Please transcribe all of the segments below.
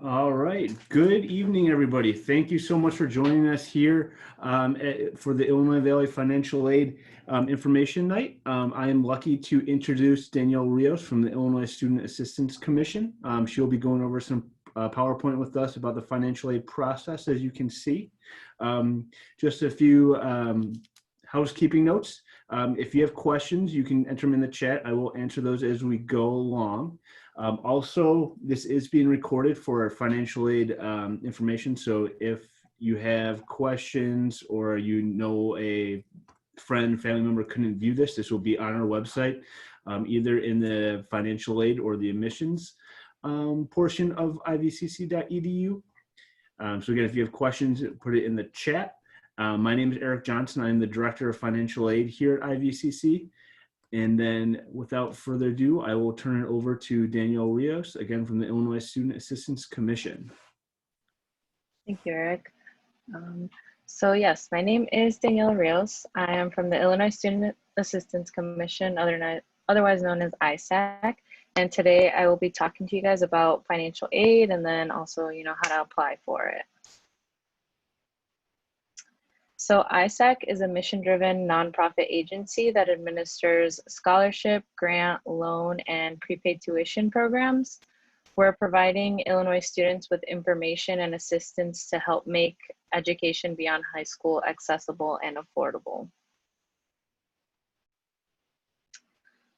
All right. Good evening, everybody. Thank you so much for joining us here for the Illinois Valley Financial Aid Information Night. I am lucky to introduce Danielle Rios from the Illinois Student Assistance Commission. She'll be going over some PowerPoint with us about the financial aid process, as you can see. Just a few housekeeping notes. If you have questions, you can enter them in the chat. I will answer those as we go along. Also, this is being recorded for financial aid information. So if you have questions or you know a friend, family member couldn't view this, this will be on our website, either in the financial aid or the admissions portion of ivcc.edu. So again, if you have questions, put it in the chat. My name is Eric Johnson. I'm the Director of Financial Aid here at IVCC. And then without further ado, I will turn it over to Danielle Rios, again from the Illinois Student Assistance Commission. Thank you, Eric. So yes, my name is Danielle Rios. I am from the Illinois Student Assistance Commission, otherwise known as ISAC. And today I will be talking to you guys about financial aid and then also, how to apply for it. So ISAC is a mission-driven nonprofit agency that administers scholarship, grant, loan, and prepaid tuition programs. We're providing Illinois students with information and assistance to help make education beyond high school accessible and affordable.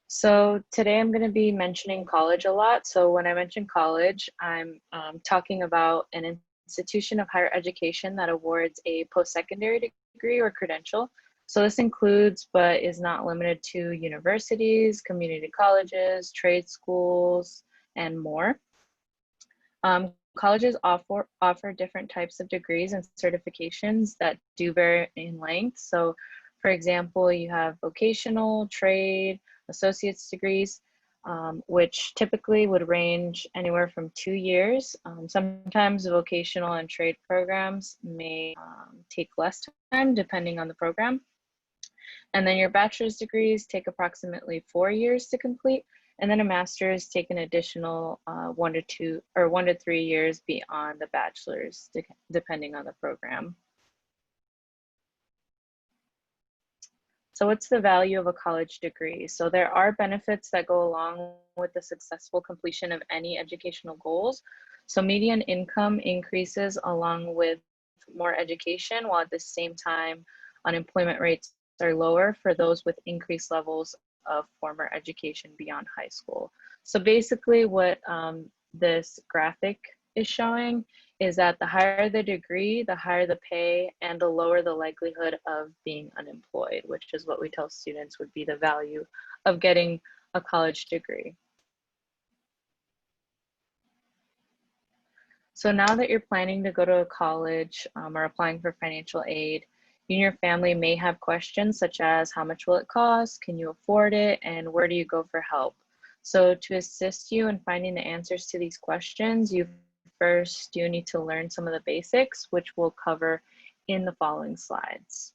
So today I'm going to be mentioning college a lot. So when I mention college, I'm talking about an institution of higher education that awards a post-secondary degree or credential. So this includes, but is not limited to, universities, community colleges, trade schools, and more. Colleges offer different types of degrees and certifications that do vary in length. So for example, you have vocational, trade, associate's degrees, which typically would range anywhere from 2 years. Sometimes vocational and trade programs may take less time depending on the program. And then your bachelor's degrees take approximately 4 years to complete. And then a master's take an additional 1 to 3 years beyond the bachelor's, depending on the program. So what's the value of a college degree? So there are benefits that go along with the successful completion of any educational goals. So median income increases along with more education, while at the same time, unemployment rates are lower for those with increased levels of formal education beyond high school. So basically what this graphic is showing is that the higher the degree, the higher the pay, and the lower the likelihood of being unemployed, which is what we tell students would be the value of getting a college degree. So now that you're planning to go to college or applying for financial aid, you and your family may have questions such as how much will it cost, can you afford it, and where do you go for help? So to assist you in finding the answers to these questions, you first do need to learn some of the basics, which we'll cover in the following slides.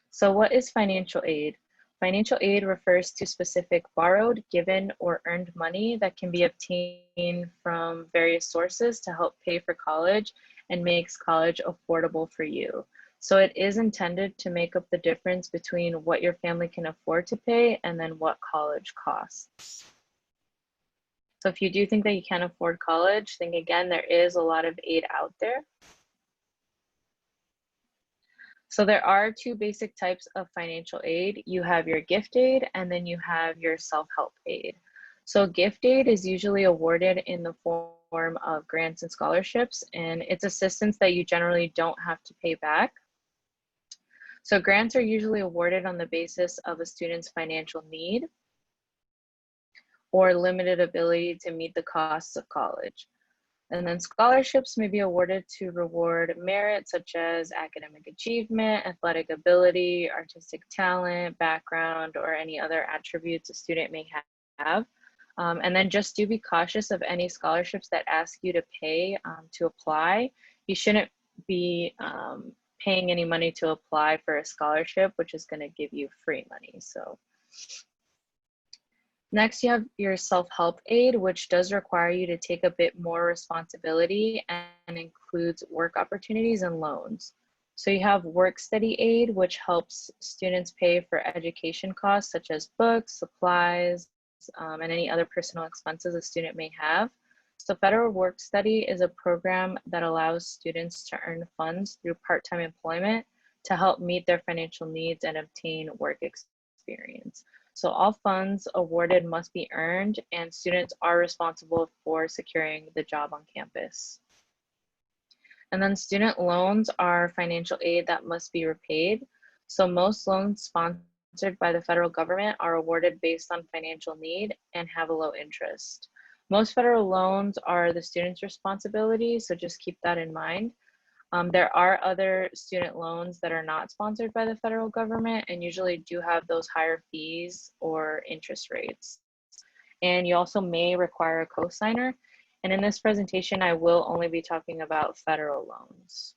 So what is financial aid? Financial aid refers to specific borrowed, given, or earned money that can be obtained from various sources to help pay for college and makes college affordable for you. So it is intended to make up the difference between what your family can afford to pay and then what college costs. So if you do think that you can't afford college, think again, there is a lot of aid out there. So there are two basic types of financial aid. You have your gift aid and then you have your self-help aid. So gift aid is usually awarded in the form of grants and scholarships, and it's assistance that you generally don't have to pay back. So grants are usually awarded on the basis of a student's financial need or limited ability to meet the costs of college. And then scholarships may be awarded to reward merit such as academic achievement, athletic ability, artistic talent, background, or any other attributes a student may have. And then just do be cautious of any scholarships that ask you to pay to apply. You shouldn't be paying any money to apply for a scholarship, which is going to give you free money. So Next, you have your self-help aid, which does require you to take a bit more responsibility and includes work opportunities and loans. So you have work study aid, which helps students pay for education costs such as books, supplies, and any other personal expenses a student may have. So federal work study is a program that allows students to earn funds through part-time employment to help meet their financial needs and obtain work experience. So all funds awarded must be earned, and students are responsible for securing the job on campus. And then student loans are financial aid that must be repaid. So most loans sponsored by the federal government are awarded based on financial need and have a low interest. Most federal loans are the student's responsibility, so just keep that in mind. There are other student loans that are not sponsored by the federal government and usually do have those higher fees or interest rates. And you also may require a cosigner. And in this presentation, I will only be talking about federal loans.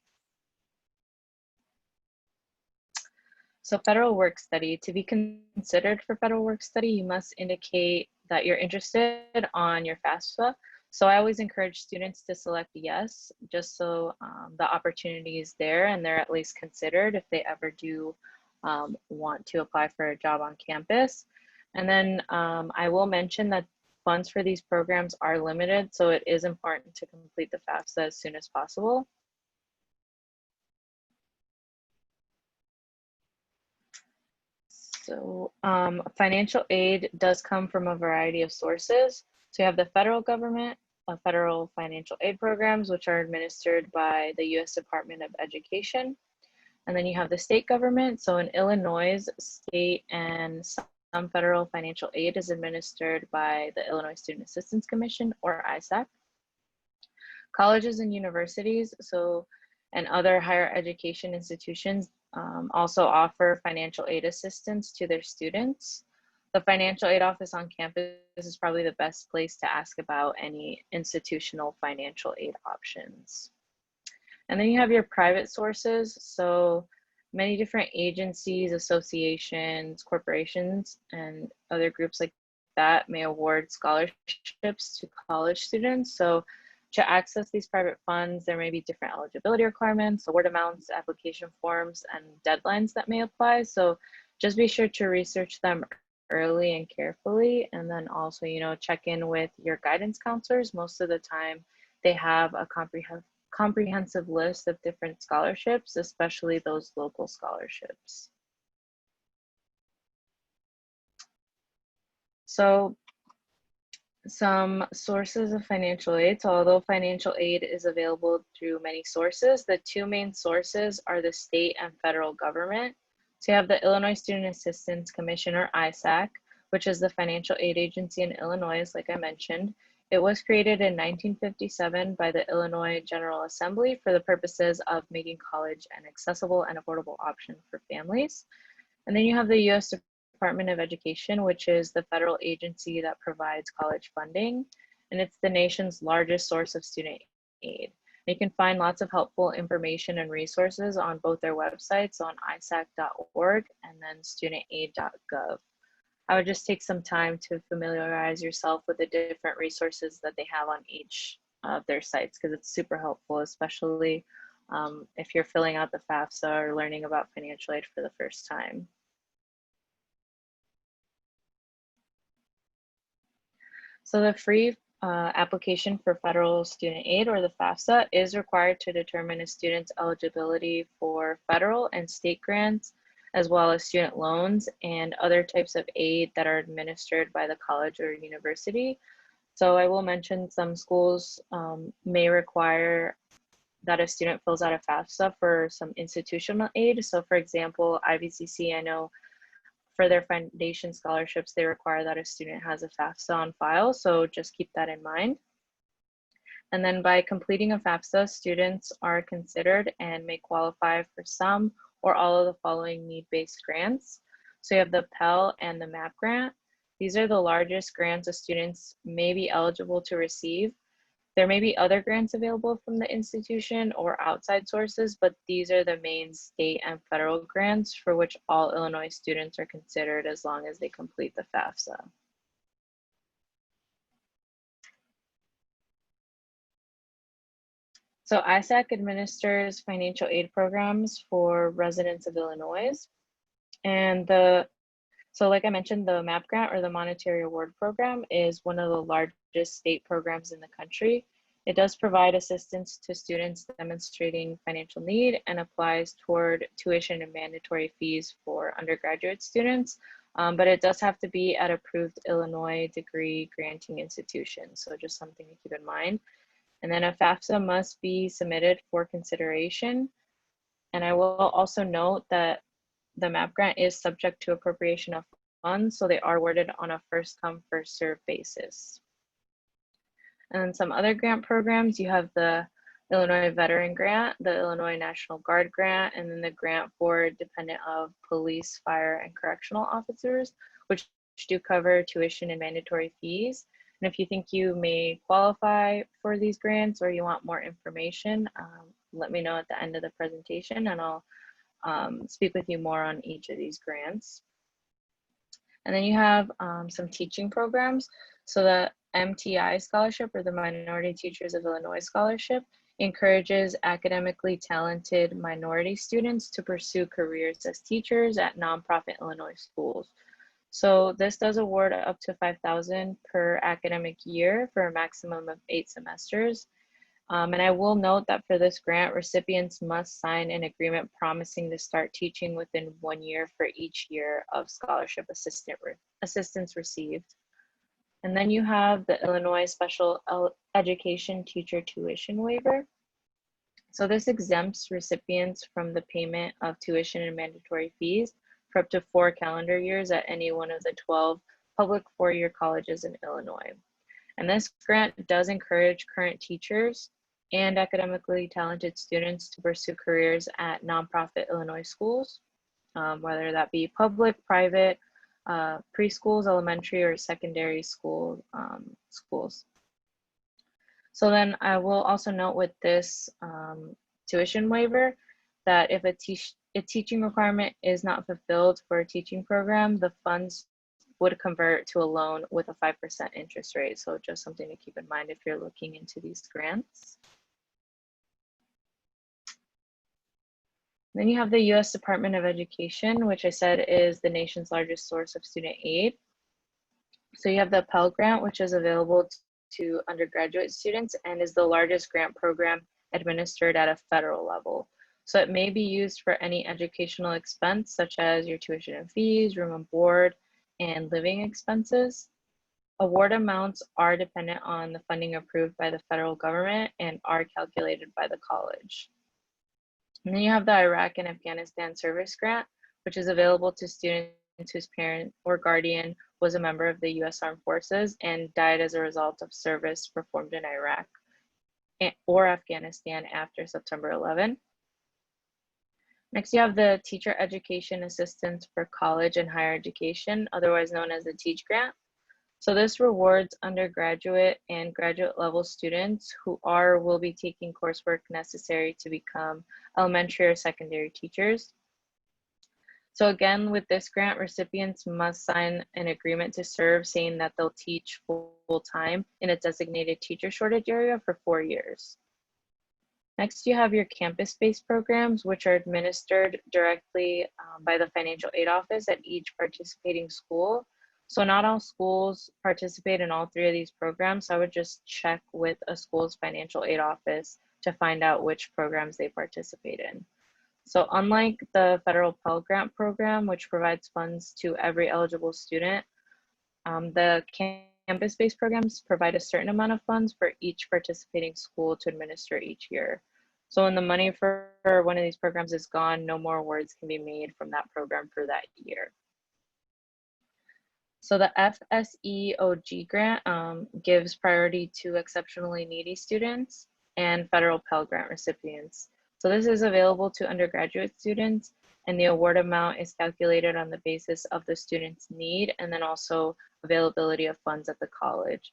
So federal work study, to be considered for federal work study, you must indicate that you're interested on your FAFSA. So I always encourage students to select yes, just so the opportunity is there and they're at least considered if they ever do want to apply for a job on campus. And then I will mention that funds for these programs are limited, so it is important to complete the FAFSA as soon as possible. So financial aid does come from a variety of sources. So you have the federal government, federal financial aid programs, which are administered by the U.S. Department of Education. And then you have the state government. So in Illinois, state and some federal financial aid is administered by the Illinois Student Assistance Commission, or ISAC. Colleges and universities, and other higher education institutions also offer financial aid assistance to their students. The financial aid office on campus is probably the best place to ask about any institutional financial aid options. And then you have your private sources. So many different agencies, associations, corporations, and other groups like that may award scholarships to college students. So to access these private funds, there may be different eligibility requirements, award amounts, application forms, and deadlines that may apply. So just be sure to research them early and carefully. And then also, check in with your guidance counselors. Most of the time, they have a comprehensive list of different scholarships, especially those local scholarships. So some sources of financial aid. So although financial aid is available through many sources, the two main sources are the state and federal government. So you have the Illinois Student Assistance Commission, or ISAC, which is the financial aid agency in Illinois, like I mentioned. It was created in 1957 by the Illinois General Assembly for the purposes of making college an accessible and affordable option for families. And then you have the U.S. Department of Education, which is the federal agency that provides college funding, and it's the nation's largest source of student aid. You can find lots of helpful information and resources on both their websites, on isac.org and then studentaid.gov. I would just take some time to familiarize yourself with the different resources that they have on each of their sites, because it's super helpful, especially if you're filling out the FAFSA or learning about financial aid for the first time. So the free application for federal student aid, or the FAFSA, is required to determine a student's eligibility for federal and state grants, as well as student loans and other types of aid that are administered by the college or university. So I will mention some schools may require that a student fills out a FAFSA for some institutional aid. So for example, IVCC, I know for their foundation scholarships, they require that a student has a FAFSA on file. So just keep that in mind. And then by completing a FAFSA, students are considered and may qualify for some or all of the following need-based grants. So you have the Pell and the MAP grant. These are the largest grants a students may be eligible to receive. There may be other grants available from the institution or outside sources, but these are the main state and federal grants for which all Illinois students are considered as long as they complete the FAFSA. So ISAC administers financial aid programs for residents of Illinois. And so like I mentioned, the MAP grant, or the Monetary Award Program, is one of the largest state programs in the country. It does provide assistance to students demonstrating financial need and applies toward tuition and mandatory fees for undergraduate students, but it does have to be at approved Illinois degree granting institutions, so just something to keep in mind. And then a FAFSA must be submitted for consideration. And I will also note that the MAP grant is subject to appropriation of funds, so they are awarded on a first come, first served basis. And some other grant programs, you have the Illinois Veteran Grant, the Illinois National Guard Grant, and then the grant for dependent of police, fire, and correctional officers, which do cover tuition and mandatory fees. And if you think you may qualify for these grants or you want more information, let me know at the end of the presentation, and I'll speak with you more on each of these grants. And then you have some teaching programs. So the MTI Scholarship, or the Minority Teachers of Illinois Scholarship, encourages academically talented minority students to pursue careers as teachers at nonprofit Illinois schools. So this does award up to $5,000 per academic year for a maximum of 8 semesters. And I will note that for this grant, recipients must sign an agreement promising to start teaching within 1 year for each year of scholarship assistance received. And then you have the Illinois Special Education Teacher Tuition Waiver. So this exempts recipients from the payment of tuition and mandatory fees for up to 4 calendar years at any one of the 12 public 4-year colleges in Illinois. And this grant does encourage current teachers and academically talented students to pursue careers at nonprofit Illinois schools, whether that be public, private, preschools, elementary, or secondary schools. So then I will also note with this tuition waiver that if a teaching requirement is not fulfilled for a teaching program, the funds would convert to a loan with a 5% interest rate. So just something to keep in mind if you're looking into these grants. Then you have the U.S. Department of Education, which I said is the nation's largest source of student aid. So you have the Pell Grant, which is available to undergraduate students and is the largest grant program administered at a federal level. So it may be used for any educational expense, such as your tuition and fees, room and board, and living expenses. Award amounts are dependent on the funding approved by the federal government and are calculated by the college. And then you have the Iraq and Afghanistan Service Grant, which is available to students whose parent or guardian was a member of the U.S. Armed Forces and died as a result of service performed in Iraq or Afghanistan after September 11. Next, you have the Teacher Education Assistance for College and Higher Education, otherwise known as the TEACH Grant. So this rewards undergraduate and graduate level students who are or will be taking coursework necessary to become elementary or secondary teachers. So again, with this grant, recipients must sign an agreement to serve saying that they'll teach full-time in a designated teacher shortage area for 4 years. Next, you have your campus-based programs, which are administered directly by the financial aid office at each participating school. So not all schools participate in all 3 of these programs. So I would just check with a school's financial aid office to find out which programs they participate in. So unlike the federal Pell Grant program, which provides funds to every eligible student, the campus-based programs provide a certain amount of funds for each participating school to administer each year. So when the money for one of these programs is gone, no more awards can be made from that program for that year. So the FSEOG grant gives priority to exceptionally needy students and federal Pell Grant recipients. So this is available to undergraduate students, and the award amount is calculated on the basis of the student's need and then also availability of funds at the college.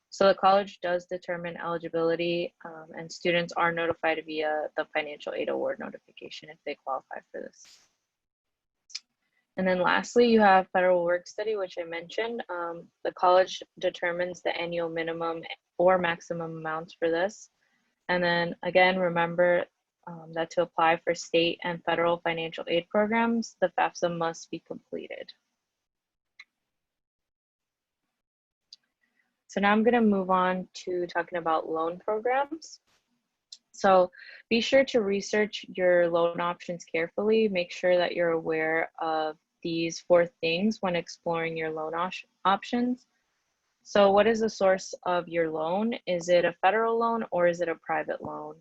So the college does determine eligibility, and students are notified via the financial aid award notification if they qualify for this. And then lastly, you have federal work study, which I mentioned. The college determines the annual minimum or maximum amounts for this. And then again, remember that to apply for state and federal financial aid programs, the FAFSA must be completed. So now I'm going to move on to talking about loan programs. So be sure to research your loan options carefully. Make sure that you're aware of these 4 things when exploring your loan options. So what is the source of your loan? Is it a federal loan or is it a private loan?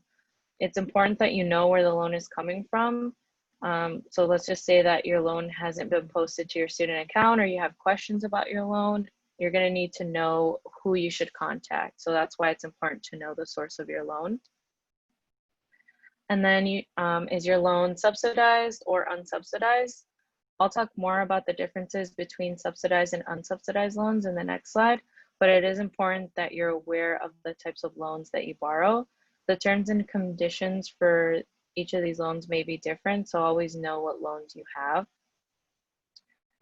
It's important that you know where the loan is coming from. So let's just say that your loan hasn't been posted to your student account, or you have questions about your loan. You're going to need to know who you should contact. So that's why it's important to know the source of your loan. And then is your loan subsidized or unsubsidized? I'll talk more about the differences between subsidized and unsubsidized loans in the next slide, but it is important that you're aware of the types of loans that you borrow. The terms and conditions for each of these loans may be different, so always know what loans you have.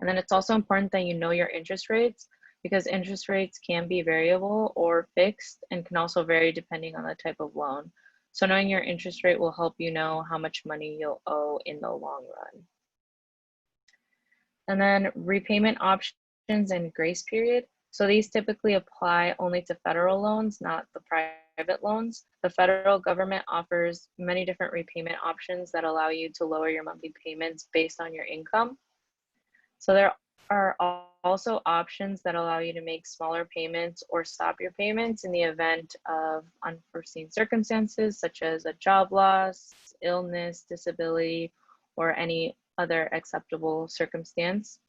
And then it's also important that you know your interest rates, because interest rates can be variable or fixed and can also vary depending on the type of loan. So knowing your interest rate will help you know how much money you'll owe in the long run. And then repayment options and grace period. So these typically apply only to federal loans, not the private loans. The federal government offers many different repayment options that allow you to lower your monthly payments based on your income. So there are also options that allow you to make smaller payments or stop your payments in the event of unforeseen circumstances, such as a job loss, illness, disability, or any other acceptable circumstance.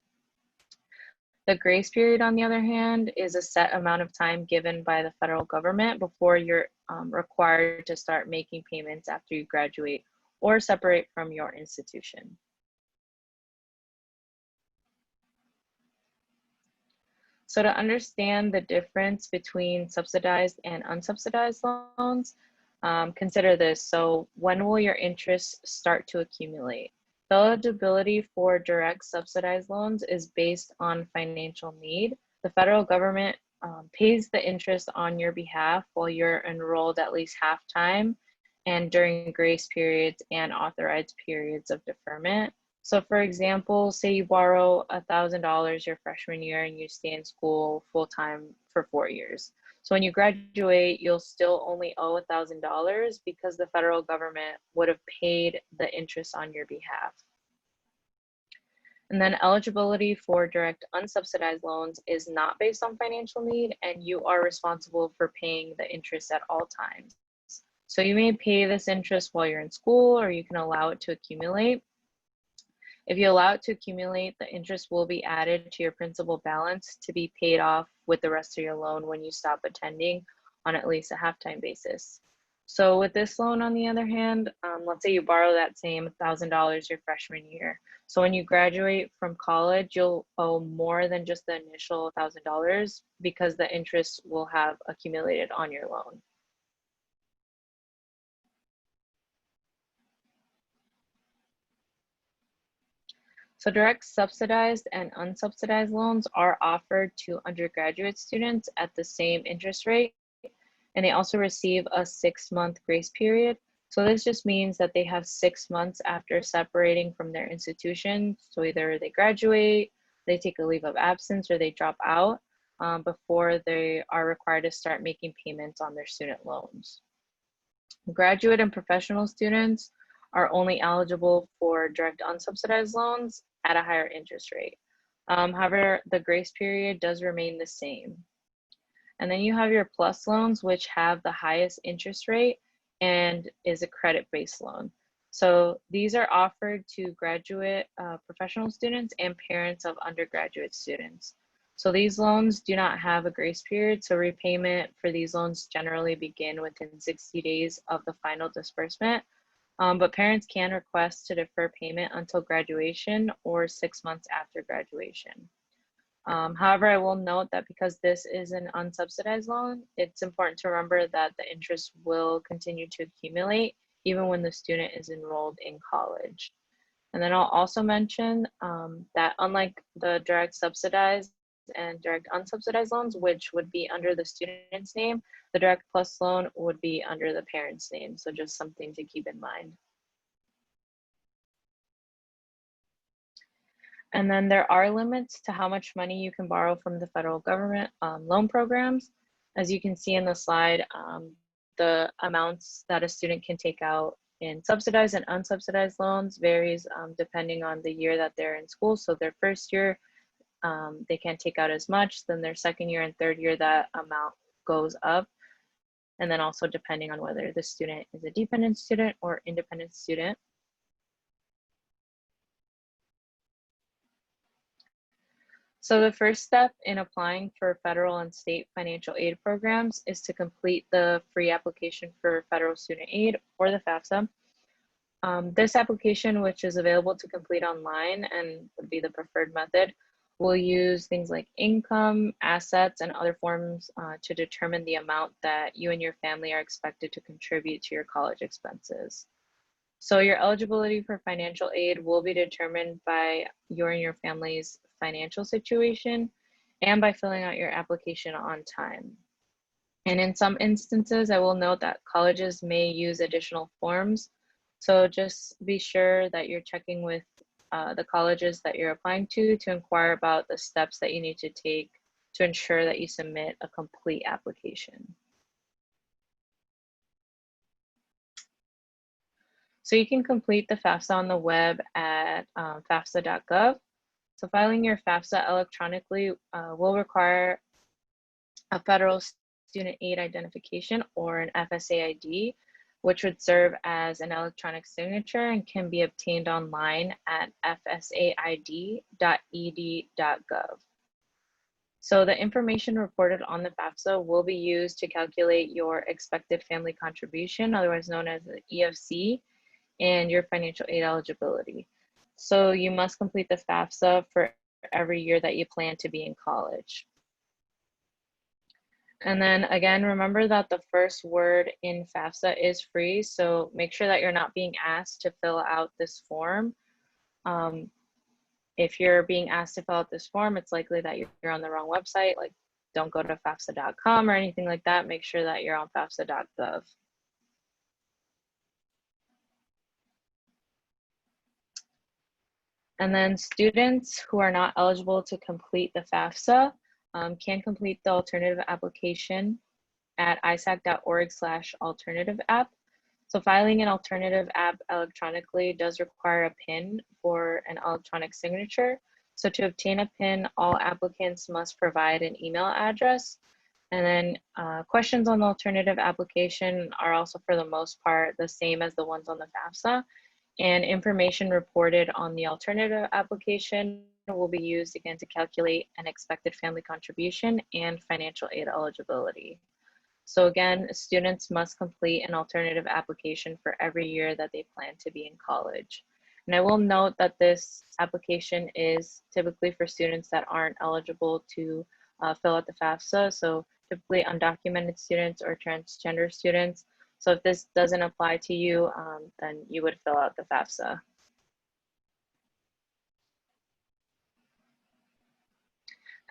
The grace period, on the other hand, is a set amount of time given by the federal government before you're required to start making payments after you graduate or separate from your institution. So to understand the difference between subsidized and unsubsidized loans, consider this. So when will your interest start to accumulate? The eligibility for direct subsidized loans is based on financial need. The federal government pays the interest on your behalf while you're enrolled at least half time and during grace periods and authorized periods of deferment. So for example, say you borrow $1,000 your freshman year and you stay in school full-time for 4 years. So when you graduate, you'll still only owe $1,000 because the federal government would have paid the interest on your behalf. And then eligibility for direct unsubsidized loans is not based on financial need, and you are responsible for paying the interest at all times. So you may pay this interest while you're in school, or you can allow it to accumulate. If you allow it to accumulate, the interest will be added to your principal balance to be paid off with the rest of your loan when you stop attending on at least a half-time basis. So with this loan, on the other hand, let's say you borrow that same $1,000 your freshman year. So when you graduate from college, you'll owe more than just the initial $1,000 because the interest will have accumulated on your loan. So direct subsidized and unsubsidized loans are offered to undergraduate students at the same interest rate, and they also receive a 6-month grace period. So this just means that they have 6 months after separating from their institution. So either they graduate, they take a leave of absence, or they drop out before they are required to start making payments on their student loans. Graduate and professional students are only eligible for direct unsubsidized loans at a higher interest rate. However, the grace period does remain the same. And then you have your plus loans, which have the highest interest rate and is a credit-based loan. So these are offered to graduate professional students and parents of undergraduate students. So these loans do not have a grace period, so repayment for these loans generally begin within 60 days of the final disbursement. But parents can request to defer payment until graduation or 6 months after graduation. However, I will note that because this is an unsubsidized loan, it's important to remember that the interest will continue to accumulate even when the student is enrolled in college. And then I'll also mention that unlike the direct subsidized, and direct unsubsidized loans, which would be under the student's name. The direct plus loan would be under the parent's name. So just something to keep in mind. And then there are limits to how much money you can borrow from the federal government loan programs. As you can see in the slide, the amounts that a student can take out in subsidized and unsubsidized loans varies depending on the year that they're in school. So their first year, they can't take out as much. Then their second year and third year, that amount goes up. And then also depending on whether the student is a dependent student or independent student. So the first step in applying for federal and state financial aid programs is to complete the free application for federal student aid, or the FAFSA. This application, which is available to complete online and would be the preferred method, will use things like income, assets, and other forms to determine the amount that you and your family are expected to contribute to your college expenses. So your eligibility for financial aid will be determined by your and your family's financial situation and by filling out your application on time. And in some instances, I will note that colleges may use additional forms. So just be sure that you're checking with the colleges that you're applying to inquire about the steps that you need to take to ensure that you submit a complete application. So you can complete the FAFSA on the web at fafsa.gov. So filing your FAFSA electronically will require a federal student aid identification, or an FSA ID, which would serve as an electronic signature and can be obtained online at fsaid.ed.gov. So the information reported on the FAFSA will be used to calculate your expected family contribution, otherwise known as the EFC, and your financial aid eligibility. So you must complete the FAFSA for every year that you plan to be in college. And then again, remember that the first word in FAFSA is free, so make sure that you're not being asked to fill out this form. If you're being asked to fill out this form, it's likely that you're on the wrong website. Like, don't go to fafsa.com or anything like that. Make sure that you're on fafsa.gov. And then students who are not eligible to complete the FAFSA can complete the alternative application at isac.org/alternative app. So filing an alternative app electronically does require a PIN for an electronic signature. So to obtain a PIN, all applicants must provide an email address. And then questions on the alternative application are also, for the most part, the same as the ones on the FAFSA. And information reported on the alternative application will be used again to calculate an expected family contribution and financial aid eligibility. So again, students must complete an alternative application for every year that they plan to be in college. And I will note that this application is typically for students that aren't eligible to fill out the FAFSA. So typically undocumented students or transgender students. So if this doesn't apply to you, then you would fill out the FAFSA.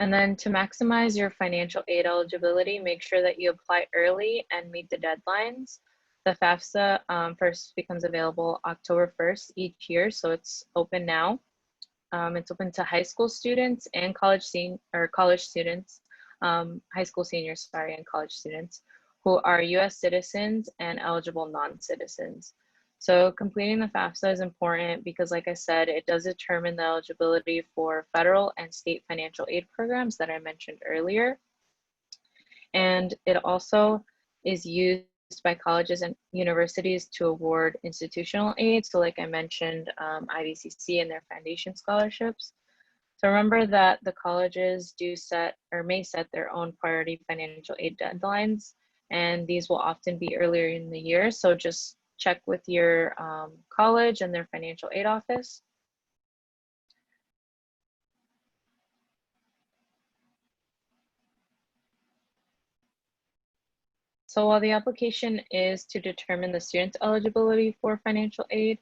And then to maximize your financial aid eligibility, make sure that you apply early and meet the deadlines. The FAFSA first becomes available October 1st each year, so it's open now. It's open to high school students and college students, high school seniors, sorry, and college students who are US citizens and eligible non-citizens. So completing the FAFSA is important because, like I said, it does determine the eligibility for federal and state financial aid programs that I mentioned earlier. And it also is used by colleges and universities to award institutional aid. So like I mentioned, IVCC and their foundation scholarships. So remember that the colleges do set or may set their own priority financial aid deadlines, and these will often be earlier in the year. So just check with your college and their financial aid office. So while the application is to determine the student's eligibility for financial aid,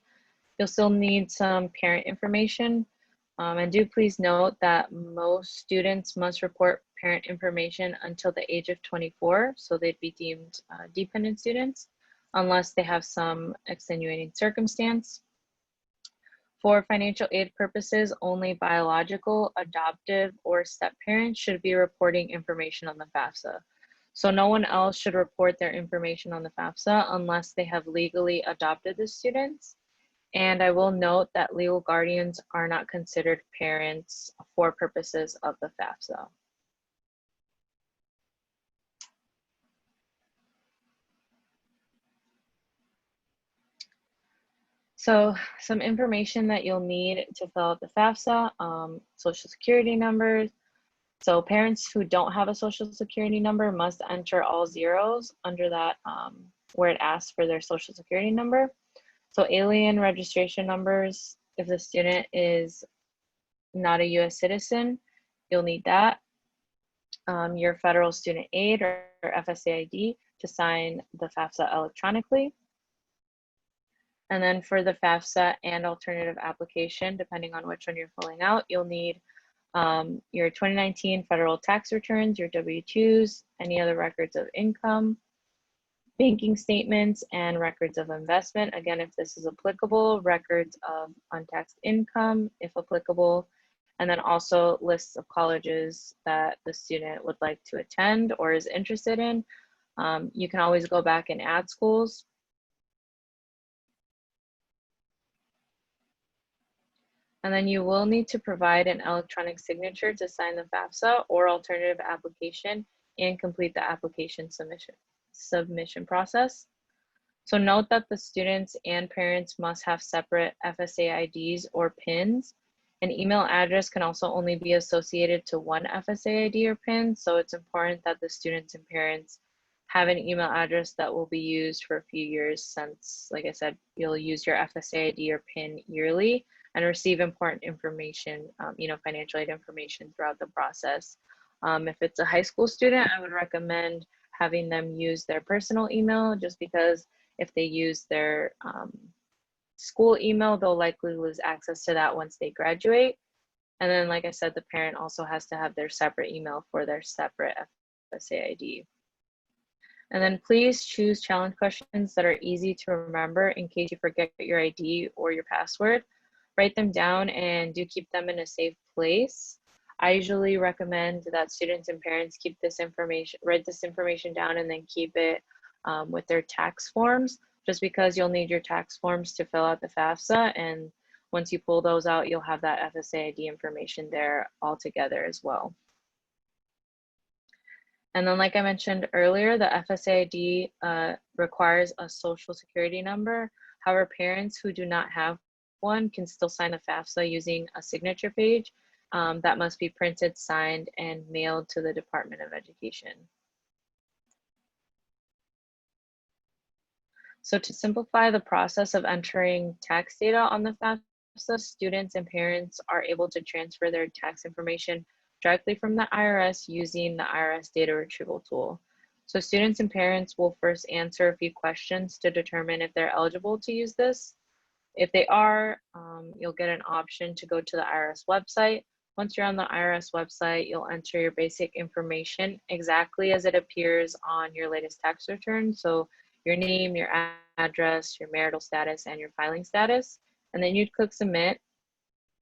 you'll still need some parent information. And do please note that most students must report parent information until the age of 24, so they'd be deemed dependent students unless they have some extenuating circumstance. For financial aid purposes, only biological, adoptive, or step parents should be reporting information on the FAFSA. So no one else should report their information on the FAFSA unless they have legally adopted the students. And I will note that legal guardians are not considered parents for purposes of the FAFSA. So some information that you'll need to fill out the FAFSA, social security numbers. So parents who don't have a social security number must enter all zeros under that where it asks for their social security number. So alien registration numbers, if the student is not a US citizen, you'll need that. Your federal student aid or FSA ID to sign the FAFSA electronically. And then for the FAFSA and alternative application, depending on which one you're filling out, you'll need your 2019 federal tax returns, your W-2s, any other records of income, banking statements, and records of investment. Again, if this is applicable, records of untaxed income, if applicable, and then also lists of colleges that the student would like to attend or is interested in. You can always go back and add schools. And then you will need to provide an electronic signature to sign the FAFSA or alternative application and complete the application submission process. So note that the students and parents must have separate FSA IDs or PINs. An email address can also only be associated to one FSA ID or PIN, so it's important that the students and parents have an email address that will be used for a few years since, like I said, you'll use your FSA ID or PIN yearly and receive important information, financial aid information throughout the process. If it's a high school student, I would recommend having them use their personal email, just because if they use their school email, they'll likely lose access to that once they graduate. And then, like I said, the parent also has to have their separate email for their separate FSA ID. And then please choose challenge questions that are easy to remember in case you forget your ID or your password. Write them down and do keep them in a safe place. I usually recommend that students and parents keep this information, write this information down, and then keep it with their tax forms, just because you'll need your tax forms to fill out the FAFSA. And once you pull those out, you'll have that FSA ID information there all together as well. And then, like I mentioned earlier, the FSA ID requires a social security number. However, parents who do not have one can still sign the FAFSA using a signature page that must be printed, signed, and mailed to the Department of Education. So to simplify the process of entering tax data on the FAFSA, students and parents are able to transfer their tax information directly from the IRS using the IRS data retrieval tool. So students and parents will first answer a few questions to determine if they're eligible to use this. If they are, you'll get an option to go to the IRS website. Once you're on the IRS website, you'll enter your basic information exactly as it appears on your latest tax return. So your name, your address, your marital status, and your filing status. And then you'd click submit.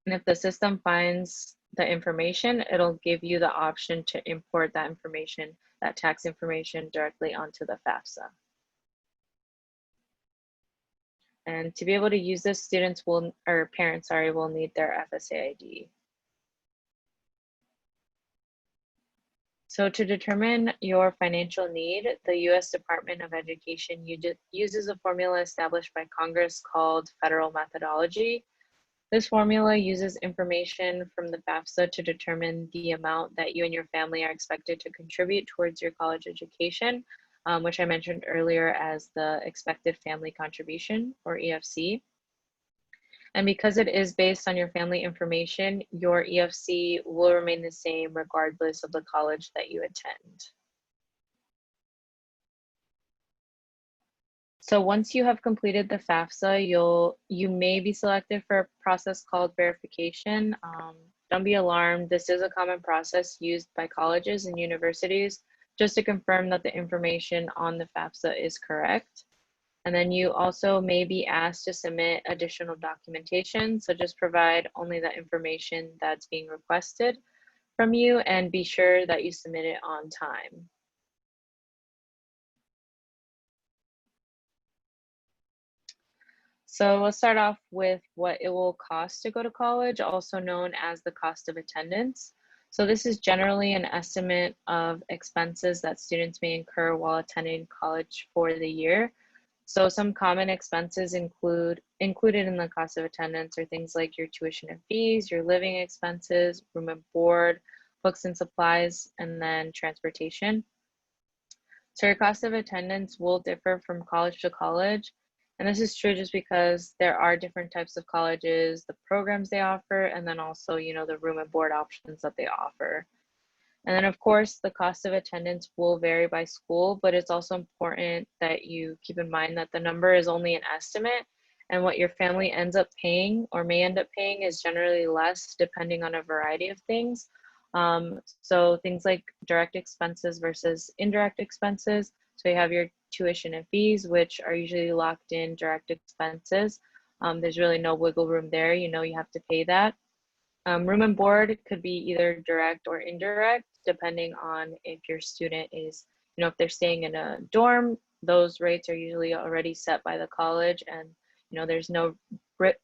And if the system finds the information, it'll give you the option to import that information, that tax information, directly onto the FAFSA. And to be able to use this, students will, or parents, sorry, will need their FSA ID. So to determine your financial need, the U.S. Department of Education uses a formula established by Congress called federal methodology. This formula uses information from the FAFSA to determine the amount that you and your family are expected to contribute towards your college education, which I mentioned earlier as the expected family contribution, or EFC. And because it is based on your family information, your EFC will remain the same regardless of the college that you attend. So once you have completed the FAFSA, you may be selected for a process called verification. Don't be alarmed. This is a common process used by colleges and universities just to confirm that the information on the FAFSA is correct. And then you also may be asked to submit additional documentation. So just provide only the information that's being requested from you and be sure that you submit it on time. So let's start off with what it will cost to go to college, also known as the cost of attendance. So this is generally an estimate of expenses that students may incur while attending college for the year. So some common expenses included in the cost of attendance are things like your tuition and fees, your living expenses, room and board, books and supplies, and then transportation. So your cost of attendance will differ from college to college. And this is true just because there are different types of colleges, the programs they offer, and then also, the room and board options that they offer. And then of course, the cost of attendance will vary by school, but it's also important that you keep in mind that the number is only an estimate, and what your family ends up paying or may end up paying is generally less depending on a variety of things. So things like direct expenses versus indirect expenses. So you have your tuition and fees, which are usually locked in direct expenses. There's really no wiggle room there. You have to pay that. Room and board could be either direct or indirect, depending on if your student is, if they're staying in a dorm, those rates are usually already set by the college and, there's no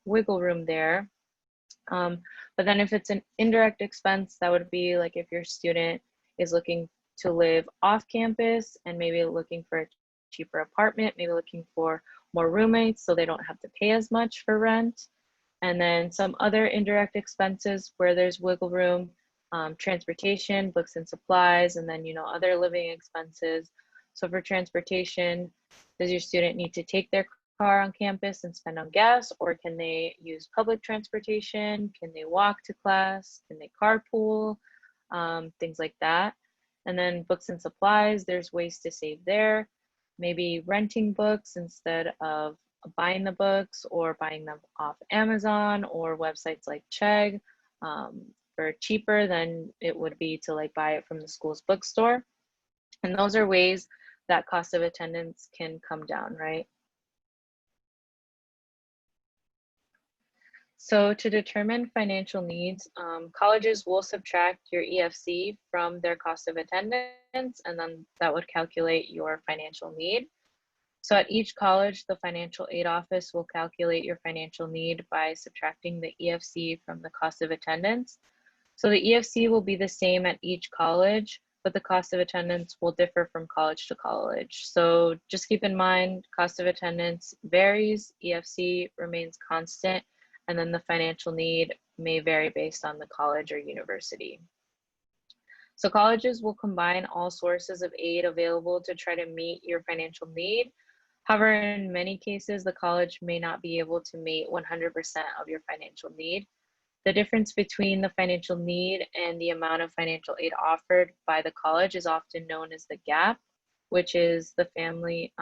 wiggle room there. But then if it's an indirect expense, that would be like if your student is looking to live off campus and maybe looking for a cheaper apartment, maybe looking for more roommates so they don't have to pay as much for rent. And then some other indirect expenses where there's wiggle room, transportation, books and supplies, and then, other living expenses. So for transportation, does your student need to take their car on campus and spend on gas, or can they use public transportation? Can they walk to class? Can they carpool? Things like that. And then books and supplies, there's ways to save there. Maybe renting books instead of buying the books, or buying them off Amazon or websites like Chegg for cheaper than it would be to buy it from the school's bookstore. And those are ways that cost of attendance can come down, right? So to determine financial needs, colleges will subtract your EFC from their cost of attendance, and then that would calculate your financial need. So at each college, the financial aid office will calculate your financial need by subtracting the EFC from the cost of attendance. So the EFC will be the same at each college, but the cost of attendance will differ from college to college. So just keep in mind, cost of attendance varies, EFC remains constant, and then the financial need may vary based on the college or university. So colleges will combine all sources of aid available to try to meet your financial need. However, in many cases, the college may not be able to meet 100% of your financial need. The difference between the financial need and the amount of financial aid offered by the college is often known as the gap, which is the family,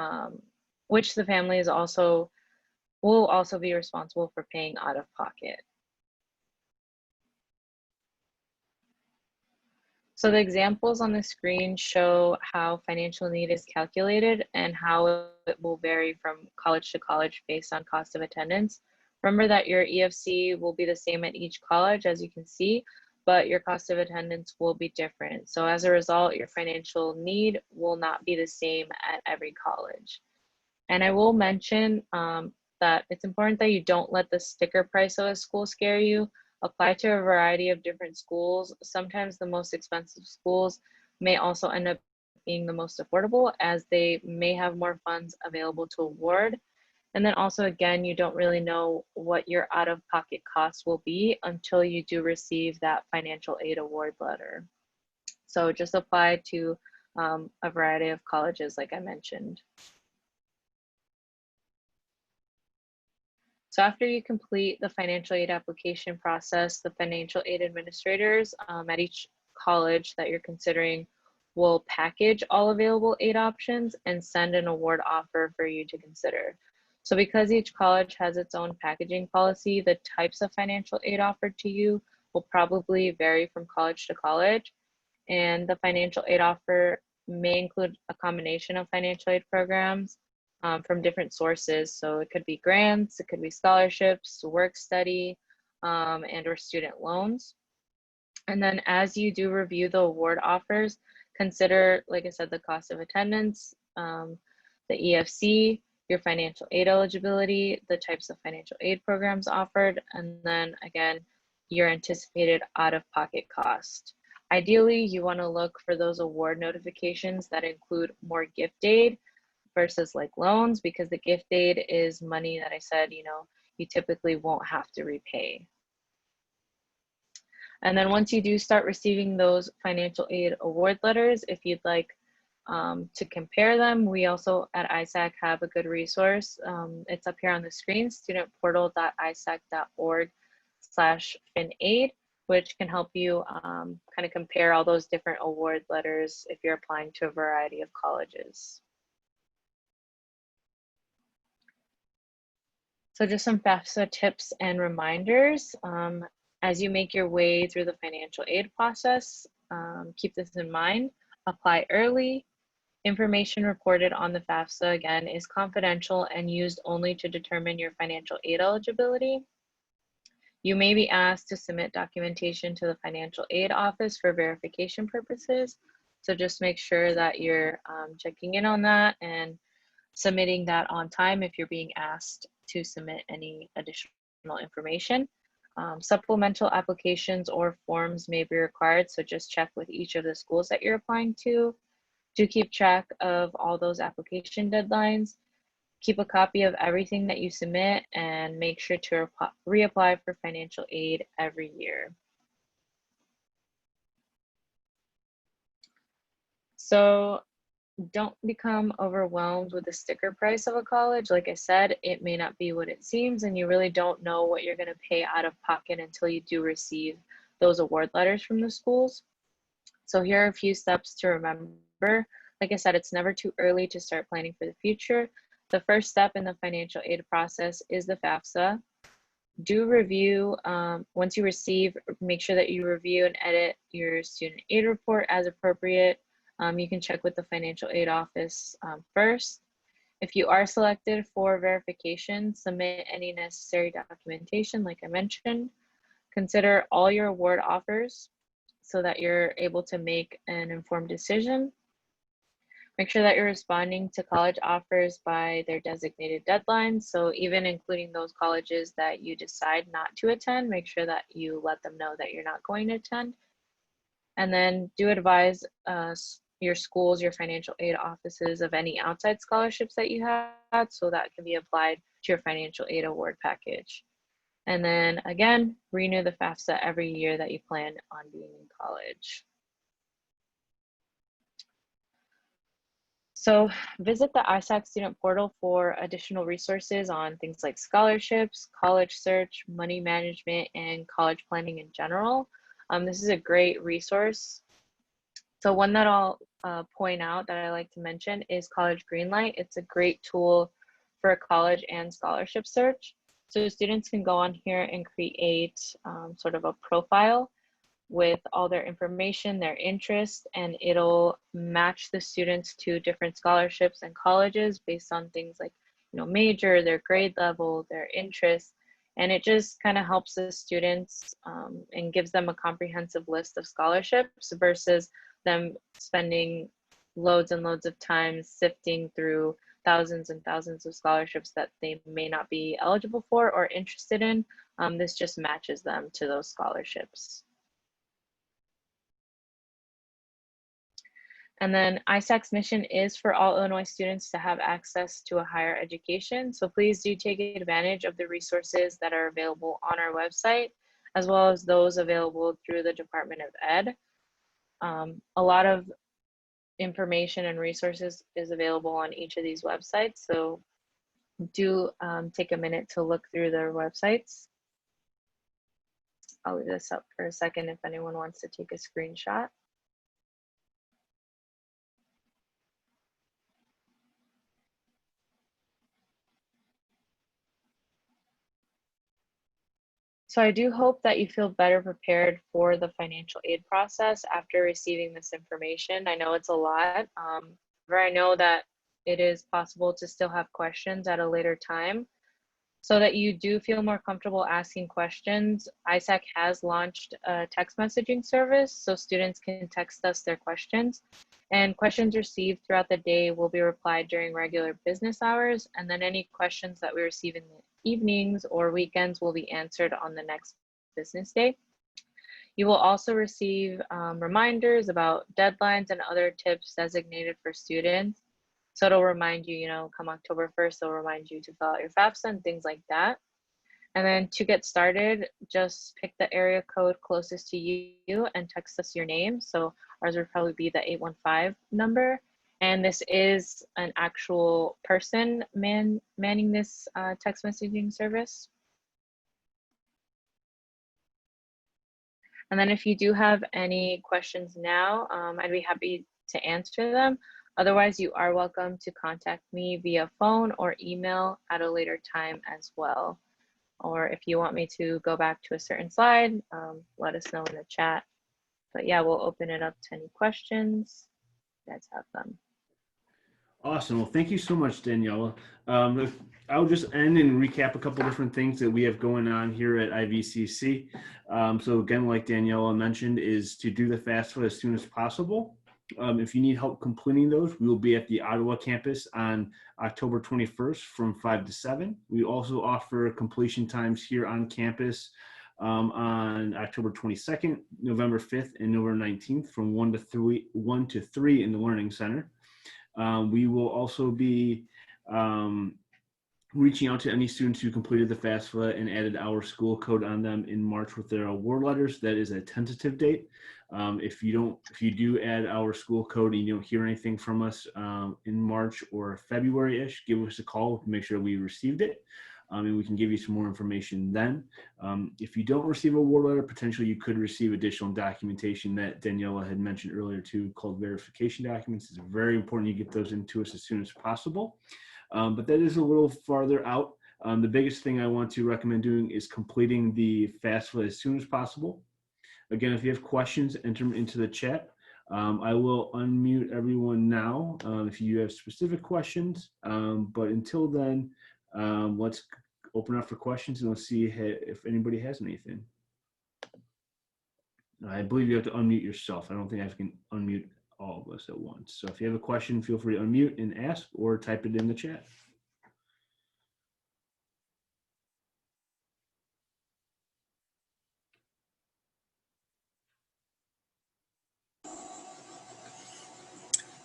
which the family will also be responsible for paying out of pocket. So the examples on the screen show how financial need is calculated and how it will vary from college to college based on cost of attendance. Remember that your EFC will be the same at each college, as you can see, but your cost of attendance will be different. So as a result, your financial need will not be the same at every college. And I will mention that it's important that you don't let the sticker price of a school scare you. Apply to a variety of different schools. Sometimes the most expensive schools may also end up being the most affordable, as they may have more funds available to award. And then also, again, you don't really know what your out-of-pocket costs will be until you do receive that financial aid award letter. So just apply to a variety of colleges, like I mentioned. So after you complete the financial aid application process, the financial aid administrators at each college that you're considering will package all available aid options and send an award offer for you to consider. So because each college has its own packaging policy, the types of financial aid offered to you will probably vary from college to college. And the financial aid offer may include a combination of financial aid programs from different sources. So it could be grants, it could be scholarships, work study, and or student loans. And then as you do review the award offers, consider, like I said, the cost of attendance, the EFC, your financial aid eligibility, the types of financial aid programs offered, and then again, your anticipated out-of-pocket cost. Ideally, you want to look for those award notifications that include more gift aid versus like loans, because the gift aid is money that I said, you typically won't have to repay. And then once you do start receiving those financial aid award letters, if you'd like to compare them, we also at ISAC have a good resource. It's up here on the screen, studentportal.isac.org/finaid, which can help you kind of compare all those different award letters if you're applying to a variety of colleges. So just some FAFSA tips and reminders. As you make your way through the financial aid process, keep this in mind. Apply early. Information reported on the FAFSA, again, is confidential and used only to determine your financial aid eligibility. You may be asked to submit documentation to the financial aid office for verification purposes. So just make sure that you're checking in on that and submitting that on time if you're being asked to submit any additional information. Supplemental applications or forms may be required, so just check with each of the schools that you're applying to. Do keep track of all those application deadlines. Keep a copy of everything that you submit and make sure to reapply for financial aid every year. So don't become overwhelmed with the sticker price of a college. Like I said, it may not be what it seems, and you really don't know what you're going to pay out of pocket until you do receive those award letters from the schools. So here are a few steps to remember. Like I said, it's never too early to start planning for the future. The first step in the financial aid process is the FAFSA. Do review, once you receive, make sure that you review and edit your student aid report as appropriate. You can check with the financial aid office first. If you are selected for verification, submit any necessary documentation, like I mentioned. Consider all your award offers so that you're able to make an informed decision. Make sure that you're responding to college offers by their designated deadlines. So even including those colleges that you decide not to attend, make sure that you let them know that you're not going to attend. And then do advise your schools, your financial aid offices of any outside scholarships that you had, so that can be applied to your financial aid award package. And then again, renew the FAFSA every year that you plan on being in college. So visit the ISAC student portal for additional resources on things like scholarships, college search, money management, and college planning in general. This is a great resource. So one that I'll point out that I like to mention is College Greenlight. It's a great tool for a college and scholarship search. So students can go on here and create sort of a profile with all their information, their interests, and it'll match the students to different scholarships and colleges based on things like, major, their grade level, their interests. And it just kind of helps the students and gives them a comprehensive list of scholarships versus them spending loads and loads of time sifting through thousands and thousands of scholarships that they may not be eligible for or interested in. This just matches them to those scholarships. And then ISAC's mission is for all Illinois students to have access to a higher education. So please do take advantage of the resources that are available on our website, as well as those available through the Department of Ed. A lot of information and resources is available on each of these websites. So do take a minute to look through their websites. I'll leave this up for a second if anyone wants to take a screenshot. So I do hope that you feel better prepared for the financial aid process after receiving this information. I know it's a lot, but I know that it is possible to still have questions at a later time. So that you do feel more comfortable asking questions, ISAC has launched a text messaging service so students can text us their questions. And questions received throughout the day will be replied during regular business hours. And then any questions that we receive in the evenings or weekends will be answered on the next business day. You will also receive reminders about deadlines and other tips designated for students. So it'll remind you, come October 1st, it'll remind you to fill out your FAFSA and things like that. And then to get started, just pick the area code closest to you and text us your name. So ours would probably be the 815 number. And this is an actual person manning this text messaging service. And then if you do have any questions now, I'd be happy to answer them. Otherwise, you are welcome to contact me via phone or email at a later time as well. Or if you want me to go back to a certain slide, let us know in the chat. But yeah, we'll open it up to any questions. Let's have them. Awesome. Well, thank you so much, Daniela. I'll just end and recap a couple different things that we have going on here at IVCC. So again, like Daniela mentioned, is to do the FAFSA as soon as possible. If you need help completing those, we will be at the Ottawa campus on October 21st from 5 to 7. We also offer completion times here on campus on October 22nd, November 5th, and November 19th from 1 to 3 in the Learning Center. We will also be reaching out to any students who completed the FAFSA and added our school code on them in March with their award letters. That is a tentative date. If you do add our school code and you don't hear anything from us in March or February-ish, give us a call to make sure we received it. And we can give you some more information then. If you don't receive a award letter, potentially you could receive additional documentation that Daniela had mentioned earlier too, called verification documents. It's very important you get those into us as soon as possible. But that is a little farther out. The biggest thing I want to recommend doing is completing the FAFSA as soon as possible. Again, if you have questions, enter them into the chat. I will unmute everyone now if you have specific questions. But until then, let's open up for questions and let's see if anybody has anything. I believe you have to unmute yourself. I don't think I can unmute all of us at once. So if you have a question, feel free to unmute and ask or type it in the chat.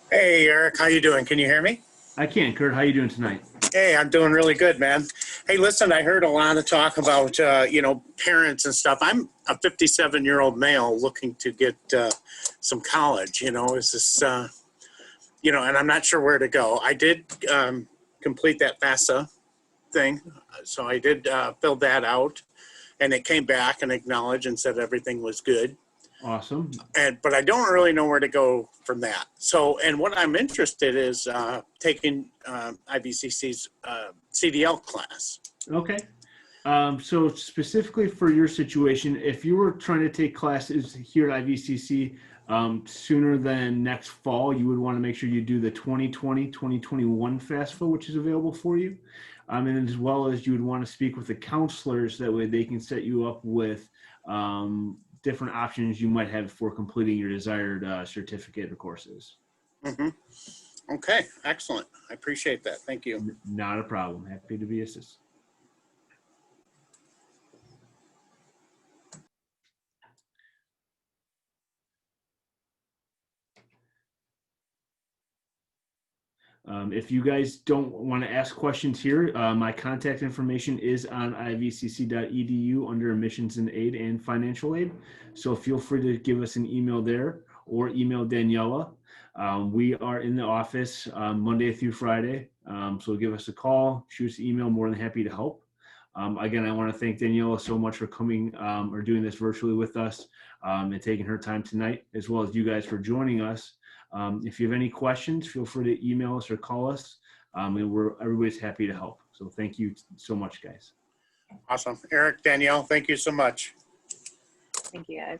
Hey, Eric, how you doing? Can you hear me? I can. Kurt, how you doing tonight? Hey, I'm doing really good, man. Hey, listen, I heard a lot of talk about, parents and stuff. I'm a 57-year-old male looking to get some college, is this, and I'm not sure where to go. I did complete that FAFSA thing. So I did fill that out and it came back and acknowledged and said everything was good. Awesome. But I don't really know where to go from that. So, and what I'm interested is taking IVCC's CDL class. Okay. So specifically for your situation, if you were trying to take classes here at IVCC sooner than next fall, you would want to make sure you do the 2020-2021 FAFSA, which is available for you. And as well as you would want to speak with the counselors, that way they can set you up with different options you might have for completing your desired certificate or courses. Mm-hmm. Okay, excellent. I appreciate that. Thank you. Not a problem. Happy to be assisted. If you guys don't want to ask questions here, my contact information is on ivcc.edu under admissions and aid and financial aid. So feel free to give us an email there or email Daniela. We are in the office Monday through Friday. So give us a call, shoot us an email, more than happy to help. Again, I want to thank Daniela so much for coming or doing this virtually with us and taking her time tonight, as well as you guys for joining us. If you have any questions, feel free to email us or call us, and everybody's happy to help. So thank you so much, guys. Awesome. Eric, Danielle, thank you so much. Thank you, guys.